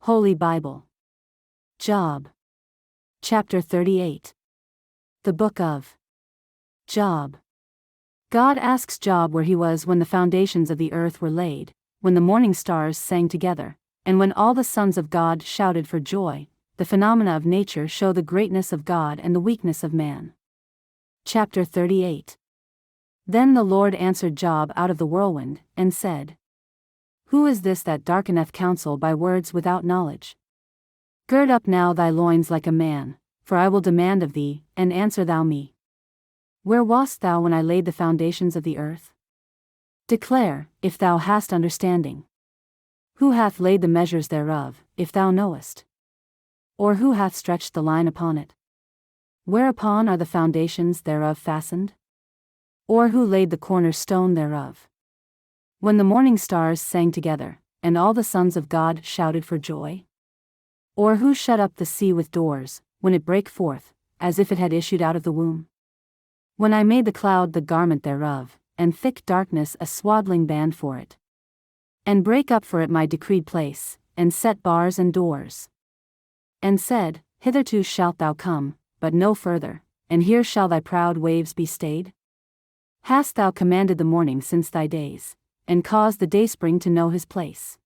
Holy Bible. Job. Chapter 38. The Book of Job. God asks Job where he was when the foundations of the earth were laid, when the morning stars sang together, and when all the sons of God shouted for joy. The phenomena of nature show the greatness of God and the weakness of man. Chapter 38. Then the Lord answered Job out of the whirlwind, and said, Who is this that darkeneth counsel by words without knowledge? Gird up now thy loins like a man, for I will demand of thee, and answer thou me. Where wast thou when I laid the foundations of the earth? Declare, if thou hast understanding. Who hath laid the measures thereof, if thou knowest? Or who hath stretched the line upon it? Whereupon are the foundations thereof fastened? Or who laid the corner stone thereof? When the morning stars sang together, and all the sons of God shouted for joy? Or who shut up the sea with doors, when it brake forth, as if it had issued out of the womb? When I made the cloud the garment thereof, and thick darkness a swaddling band for it. And brake up for it my decreed place, and set bars and doors. And said, Hitherto shalt thou come, but no further, and here shall thy proud waves be stayed? Hast thou commanded the morning since thy days, and caused the dayspring to know his place?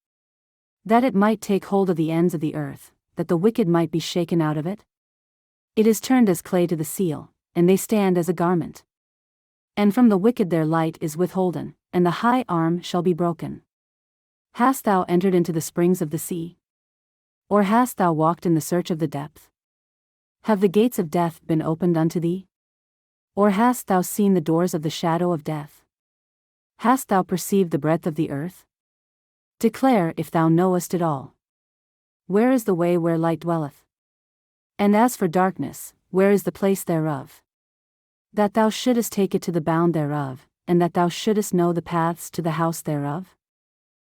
That it might take hold of the ends of the earth, that the wicked might be shaken out of it? It is turned as clay to the seal, and they stand as a garment. And from the wicked their light is withholden, and the high arm shall be broken. Hast thou entered into the springs of the sea? Or hast thou walked in the search of the depth? Have the gates of death been opened unto thee? Or hast thou seen the doors of the shadow of death? Hast thou perceived the breadth of the earth? Declare if thou knowest it all. Where is the way where light dwelleth? And as for darkness, where is the place thereof? That thou shouldest take it to the bound thereof, and that thou shouldest know the paths to the house thereof?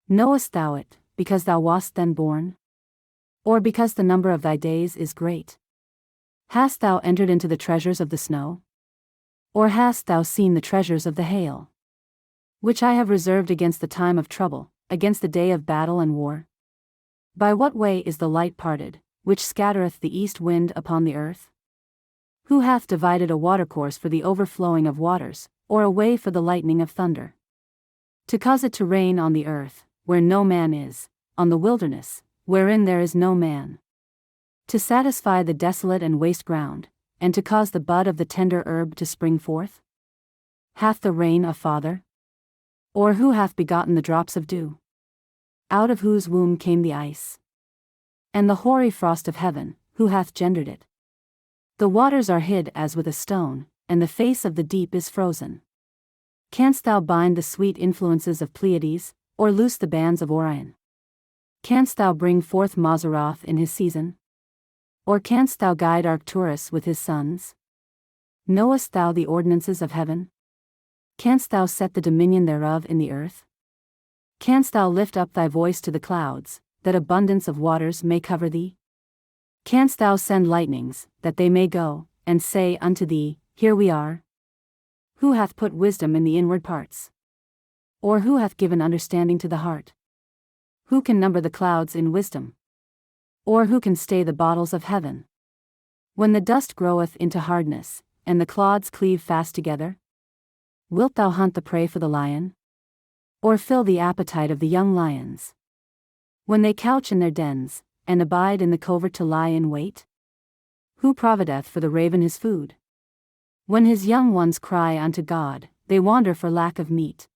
Knowest thou it, because thou wast then born? Or because the number of thy days is great? Hast thou entered into the treasures of the snow? Or hast thou seen the treasures of the hail? Which I have reserved against the time of trouble, against the day of battle and war? By what way is the light parted, which scattereth the east wind upon the earth? Who hath divided a watercourse for the overflowing of waters, or a way for the lightning of thunder? To cause it to rain on the earth, where no man is, on the wilderness, wherein there is no man. To satisfy the desolate and waste ground, and to cause the bud of the tender herb to spring forth? Hath the rain a father? Or who hath begotten the drops of dew? Out of whose womb came the ice? And the hoary frost of heaven, who hath gendered it? The waters are hid as with a stone, and the face of the deep is frozen. Canst thou bind the sweet influences of Pleiades, or loose the bands of Orion? Canst thou bring forth Mazzaroth in his season? Or canst thou guide Arcturus with his sons? Knowest thou the ordinances of heaven? Canst thou set the dominion thereof in the earth? Canst thou lift up thy voice to the clouds, that abundance of waters may cover thee? Canst thou send lightnings, that they may go, and say unto thee, Here we are? Who hath put wisdom in the inward parts? Or who hath given understanding to the heart? Who can number the clouds in wisdom? Or who can stay the bottles of heaven? When the dust groweth into hardness, and the clods cleave fast together? Wilt thou hunt the prey for the lion? Or fill the appetite of the young lions? When they couch in their dens, and abide in the covert to lie in wait? Who provideth for the raven his food? When his young ones cry unto God, they wander for lack of meat.